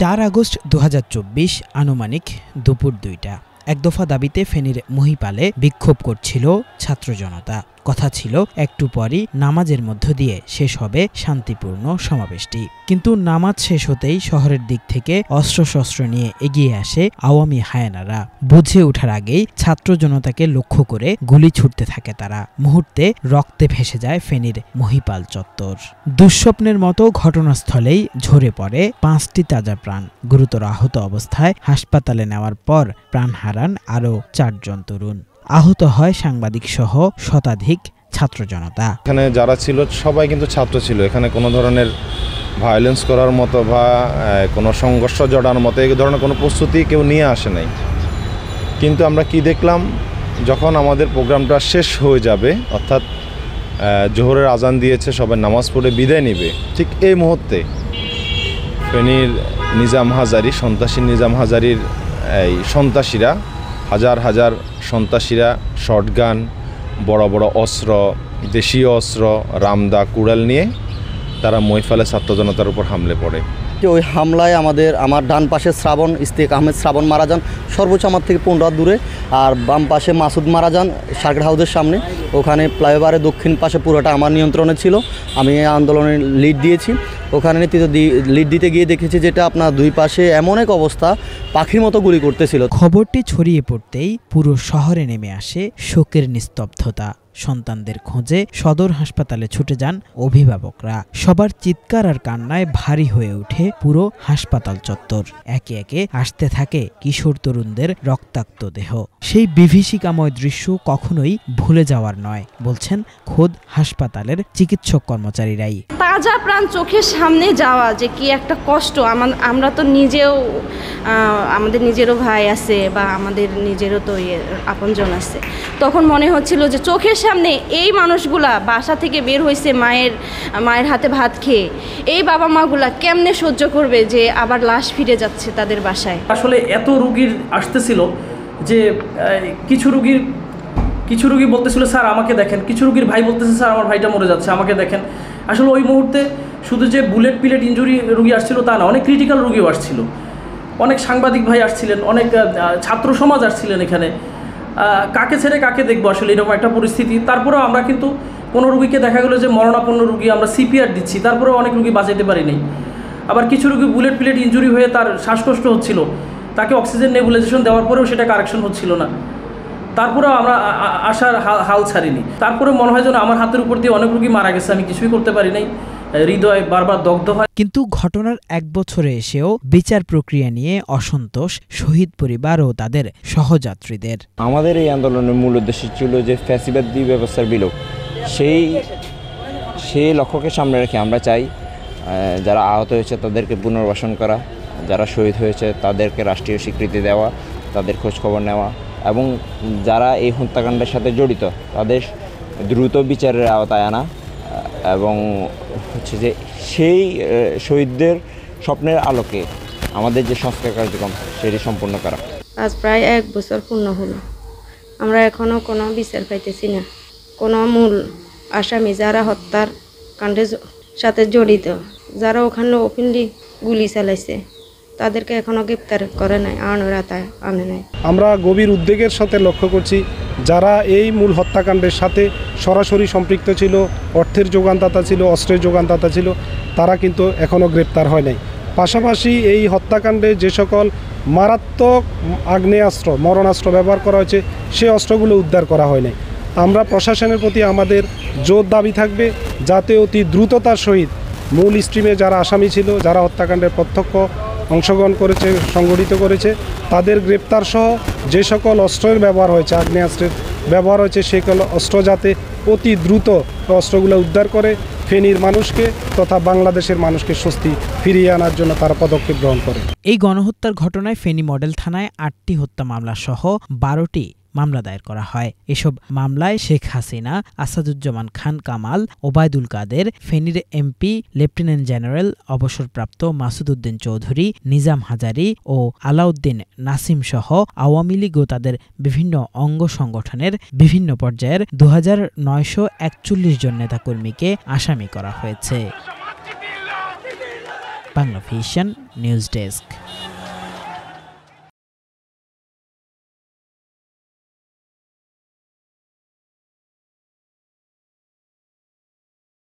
4 August 2024 আনুমানিক দুপুর 2টা। এক দফা দাবিতে ফেনীর মহিপালে বিক্ষোভ করছিল ছাত্র জনতা। কথা ছিল একটু পরই নামাজের মধ্য দিয়ে শেষ হবে শান্তিপূর্ণ সমাবেশটি। কিন্তু নামাজ শেষ হতেই শহরের দিক থেকে অস্ত্রশস্ত্র নিয়ে এগিয়ে আসে আওয়ামী হায়েনারা। বুঝে ওঠার আগেই ছাত্র জনতাকে লক্ষ্য করে গুলি ছুটতে থাকে তারা। মুহূর্তে রক্তে ভেসে যায় ফেনীর মহিপাল চত্বর। দুঃস্বপ্নের মতো ঘটনাস্থলেই ঝরে পড়ে 5টি তাজা প্রাণ। গুরুতর আহত অবস্থায় হাসপাতালে নেওয়ার পর প্রাণ হারান আরও 4 জন তরুণ। আহত হয় সাংবাদিক সহ শতাধিক ছাত্র জনতা। এখানে যারা ছিল সবাই কিন্তু ছাত্র ছিল। এখানে কোনো ধরনের ভায়োলেন্স করার মতো বা কোনো সংঘর্ষ জড়ানোর মতো এই ধরনের কোনো প্রস্তুতি কেউ নিয়ে আসে নাই। কিন্তু আমরা কি দেখলাম, যখন আমাদের প্রোগ্রামটা শেষ হয়ে যাবে, অর্থাৎ জোহরের আজান দিয়েছে, সবাই নামাজ পড়ে বিদায় নেবে, ঠিক এই মুহূর্তে ফেনীর নিজাম হাজারী সন্ত্রাসী নিজাম হাজারীর এই সন্ত্রাসীরা হাজার হাজার সন্ত্রাসীরা শটগান, বড় বড় অস্ত্র, দেশীয় অস্ত্র, রামদা, কুড়াল নিয়ে তারা মহিপালে ছাত্র জনতার উপর হামলে পড়ে। ওই হামলায় আমার ডান পাশে শ্রাবণ, ইস্তেক আহমেদ শ্রাবণ মারা যান সর্বোচ্চ আমার থেকে 15 হাত দূরে, আর বাম পাশে মাসুদ মারা যান সার্কিট হাউসের সামনে। ওখানে ফ্লাইওভারের দক্ষিণ পাশে পুরোটা আমার নিয়ন্ত্রণে ছিল। আমি এই আন্দোলনে লিড দিয়েছি। ওখানে লিড দিতে গিয়ে দেখেছি যেটা আপনার দুই পাশে এমন এক অবস্থা, পাখির মতো গুলি করতেছিল। খবরটি ছড়িয়ে পড়তেই পুরো শহরে নেমে আসে শোকের নিস্তব্ধতা। সন্তানদের খোঁজে সদর হাসপাতালে ছুটে যান অভিভাবকরা। সবার চিৎকার আর কান্নায় ভারী হয়ে ওঠে পুরো হাসপাতাল চত্বর। একে একে আসতে থাকে কিশোর তরুণদের রক্তাক্ত দেহ। সেই বিভীষিকাময় দৃশ্য কখনোই ভুলে যাওয়ার নয়, বলছেন খোদ হাসপাতালের চিকিৎসক কর্মচারীরাই। তাজা প্রাণ চোখের সামনে যাওয়া যে কি একটা কষ্ট। আমরা তো নিজেও, আমাদের নিজেরও ভাই আছে বা আমাদের নিজেরও তো আপনজন আছে। তখন মনে হচ্ছিল যে চোখের সামনে এই মানুষগুলা বাসা থেকে বের হয়েছে মায়ের হাতে ভাত খেয়ে, এই বাবা মাগুলা কেমনে সহ্য করবে যে আবার লাশ ফিরে যাচ্ছে তাদের বাসায়। আসলে এত রুগীর আসতেছিল যে কিছু রুগী বলতেছিল স্যার আমাকে দেখেন, কিছু রুগীর ভাই বলতেছে স্যার আমার ভাইটা মরে যাচ্ছে আমাকে দেখেন। আসলে ওই মুহূর্তে শুধু যে বুলেট ইঞ্জুরি রুগী আসছিল তা না, অনেক ক্রিটিক্যাল রুগীও আসছিল। অনেক সাংবাদিক ভাই আসছিলেন, অনেক ছাত্র সমাজ আসছিলেন এখানে। কাকে ছেড়ে কাকে দেখবো, আসলে এরকম একটা পরিস্থিতি। তারপরেও আমরা কিন্তু কোনো রুগীকে দেখা গেলো যে মরণাপন্ন রুগী, আমরা সিপিআর দিচ্ছি, তারপরেও অনেক রুগী বাঁচাইতে পারি নাই। আবার কিছু রুগী বুলেট ইঞ্জুরি হয়ে তার শ্বাসকষ্ট হচ্ছিল, তাকে অক্সিজেন নেবুলাইজেশন দেওয়ার পরেও সেটা কারেকশন হচ্ছিল না। তারপরেও আমরা আশার হাল ছাড়িনি। তারপরে মনে হয় যেন আমার হাতের উপর দিয়ে অনেক রুগী মারা গেছে, আমি কিছুই করতে পারি নাই। হৃদয় বারবার দগ্ধ হয়। কিন্তু ঘটনার 1 বছরে এসেও বিচার প্রক্রিয়া নিয়ে অসন্তোষ শহীদ পরিবার ও তাদের সহযাত্রীদের। আমাদের এই আন্দোলনের মূল উদ্দেশ্য ছিল যে ফ্যাসিবাদী ব্যবস্থার বিলোপ। সেই লক্ষ্যকে সামনে রেখে আমরা চাই যারা আহত হয়েছে তাদেরকে পুনর্বাসন করা, যারা শহীদ হয়েছে তাদেরকে রাষ্ট্রীয় স্বীকৃতি দেওয়া, তাদের খোঁজখবর নেওয়া, এবং যারা এই হত্যাকাণ্ডের সাথে জড়িত তাদের দ্রুত বিচারের আওতায় আনা, এবং হচ্ছে যে সেই শহীদদের স্বপ্নের আলোকে আমাদের যে সংস্কার কার্যক্রম সেটি সম্পূর্ণ করা। আজ প্রায় 1 বছর পূর্ণ হলো, আমরা এখনও কোনো বিচার পাইতেছি না। কোনো মূল আসামি যারা হত্যার কাণ্ডের সাথে জড়িত, যারা ওখানে ওপেনলি গুলি চালাইছে, তাদেরকে এখনও গ্রেপ্তার করে নাই, আনে নাই। আমরা গভীর উদ্বেগের সাথে লক্ষ্য করছি যারা এই মূল হত্যাকাণ্ডের সাথে সরাসরি সম্পৃক্ত ছিল, অর্থের যোগানদাতা ছিল, অস্ত্রের যোগানদাতা ছিল, তারা কিন্তু এখনও গ্রেপ্তার হয় নাই। পাশাপাশি এই হত্যাকাণ্ডে যে সকল মারাত্মক আগ্নেয়াস্ত্র, মরণাস্ত্র ব্যবহার করা হয়েছে সেই অস্ত্রগুলো উদ্ধার করা হয় নাই। আমরা প্রশাসনের প্রতি আমাদের জোর দাবি থাকবে যাতে অতি দ্রুততার সহিত মূল স্ট্রিমে যারা আসামি ছিল, যারা হত্যাকাণ্ডের প্রত্যক্ষ অংশগ্রহণ করেছে, সংগঠিত করেছে, তাদের গ্রেপ্তার সহ যে সকল অস্ত্রের ব্যবহার হয়েছে, আগ্নেয়াস্ত্রের ব্যবহার হয়েছে, সেগুলো অস্ত্র যাতে অতি দ্রুত অস্ত্রগুলো উদ্ধার করে ফেনীর মানুষকে তথা বাংলাদেশের মানুষকে স্বস্তি ফিরিয়ে আনার জন্য তারা পদক্ষেপ গ্রহণ করে। এই গণহত্যার ঘটনায় ফেনী মডেল থানায় 8টি হত্যা মামলা সহ 12টি মামলা দায়ের করা হয়। এসব মামলায় শেখ হাসিনা, আসাদুজ্জামান খান কামাল, ওবায়দুল কাদের, ফেনীর এমপি লেফটেন্যান্ট জেনারেল অবসরপ্রাপ্ত মাসুদ উদ্দিন চৌধুরী, নিজাম হাজারী ও আলাউদ্দিন নাসিম সহ আওয়ামী লীগ ও তাদের বিভিন্ন অঙ্গ সংগঠনের বিভিন্ন পর্যায়ের 2941 জন নেতাকর্মীকে আসামি করা হয়েছে। Bangla vision news desk.